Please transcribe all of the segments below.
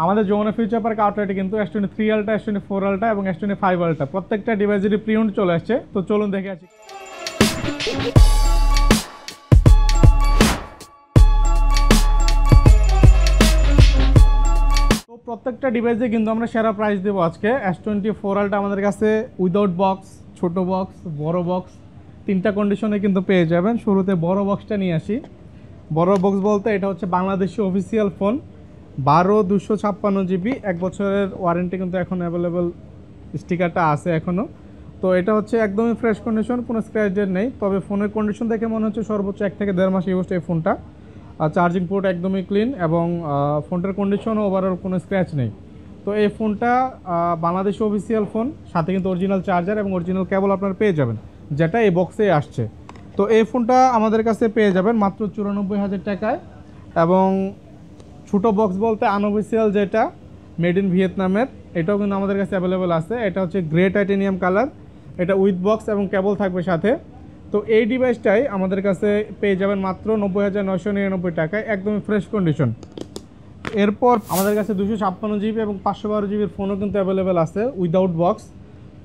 আমাদের Jamuna future park আউটলেটে কিন্তু S23 আলট্রা, S24 আলট্রা এবং S25 আলট্রা প্রত্যেকটা ডিভাইসেরই প্রিন্ট চলে আসছে। তো চলুন দেখে আসি। তো প্রত্যেকটা ডিভাইসে কিন্তু আমরা সেরা প্রাইস দেবো আজকে। S24 আলট্রা আমাদের কাছে উইদাউট বক্স, ছোট বক্স, বড় বক্স তিনটা কন্ডিশনে কিন্তু পেয়ে যাবেন। শুরুতে বড় বক্সটা নিয়ে আসি। বড় বক্স বলতে এটা হচ্ছে বাংলাদেশি অফিসিয়াল ফোন, 12 256 GB, 1 বছরের ওয়ারেন্টি কিন্তু এখন অ্যাভেলেবেল, স্টিকারটা আছে এখনও। তো এটা হচ্ছে একদমই ফ্রেশ কন্ডিশন, কোনো স্ক্র্যাচ ডেট নেই। তবে ফোনের কন্ডিশন দেখে মনে হচ্ছে সর্বোচ্চ 1 থেকে 1.5 মাস ইউজড এই ফোনটা। চার্জিং পোর্ট একদমই ক্লিন এবং ফোনটার কন্ডিশনও ওভারঅল কোনো স্ক্র্যাচ নেই। তো এই ফোনটা বাংলাদেশি অফিসিয়াল ফোন, সাথে কিন্তু অরিজিনাল চার্জার এবং অরিজিনাল কেবল আপনারা পেয়ে যাবেন, যেটা এই বক্সে আসছে। তো এই ফোনটা আমাদের কাছে পেয়ে যাবেন মাত্র 94,000 টাকায়। এবং ছোটো বক্স বলতে আনঅফিসিয়াল যেটা মেড ইন ভিয়েতনামের, এটাও কিন্তু আমাদের কাছে অ্যাভেলেবেল আছে। এটা হচ্ছে গ্রে টাইটেনিয়াম কালার, এটা উইথ বক্স এবং কেবল থাকবে সাথে। তো এই ডিভাইসটাই আমাদের কাছে পেয়ে যাবেন মাত্র 90,999 টাকায়, একদমই ফ্রেশ কন্ডিশন। এরপর আমাদের কাছে 256 GB এবং 512 GBর ফোনও কিন্তু অ্যাভেলেবেল আছে উইদাউট বক্স।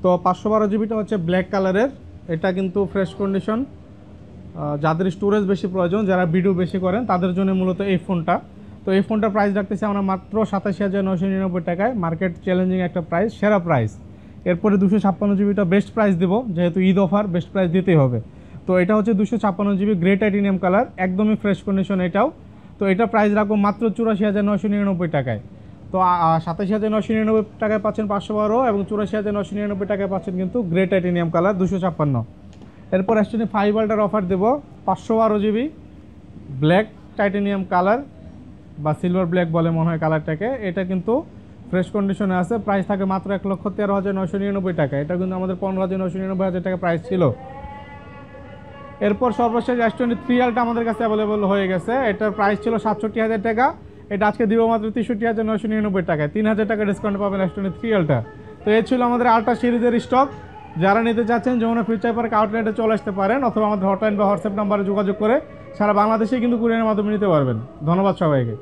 তো 512 GBটা হচ্ছে ব্ল্যাক কালারের, এটা কিন্তু ফ্রেশ কন্ডিশন। যাদের স্টোরেজ বেশি প্রয়োজন, যারা ভিডিও বেশি করেন, তাদের জন্য মূলত এই ফোনটা। তো এই ফোনটার প্রাইস রাখতেছি আমরা মাত্র 87,999 টাকায়, মার্কেট চ্যালেঞ্জিং একটা প্রাইস, সেরা প্রাইস। এরপরে 256 GBটা বেস্ট প্রাইস দেবো, যেহেতু ঈদ অফার, বেস্ট প্রাইস দিতেই হবে। তো এটা হচ্ছে 256 GB গ্রে টাইটেনিয়াম কালার, একদমই ফ্রেশ কন্ডিশন এটাও। তো এটা প্রাইস রাখবো মাত্র 84,999 টাকায়। তো 87,999 টাকায় পাচ্ছেন 512 এবং 84,999 টাকায় পাচ্ছেন কিন্তু গ্রে টাইটেনিয়াম কালার 256। এরপর S25 আলট্রার অফার দেবো 512 GB ব্ল্যাক টাইটেনিয়াম কালার, বা সিলভার ব্ল্যাক বলে মনে হয় কালারটাকে। এটা কিন্তু ফ্রেশ কন্ডিশনে আছে, প্রাইস থাকে মাত্র 1,13,999 টাকা। এটা কিন্তু আমাদের 15,999 টাকা প্রাইস ছিল। এরপর সর্বশেষ S23 আলট্রা আমাদের কাছে অ্যাভেলেবল হয়ে গেছে। এটার প্রাইস ছিল 67,000 টাকা, এটা আজকে দিব মাত্র 63,999 টাকায়। 3,000 টাকা ডিসকাউন্ট পাবেন S23 আলট্রা। তো এই ছিল আমাদের আলট্রা সিরিজের স্টক। যারা নিতে চাচ্ছেন যমুনা ফিউচার পার্ক আউটলেটে চলে আসতে পারেন, অথবা আমাদের হটলাইন বা হোয়াটসঅ্যাপ নাম্বারে যোগাযোগ করে সারা বাংলাদেশে কিন্তু কুরিয়ারের মাধ্যমে নিতে পারবেন। ধন্যবাদ সবাইকে।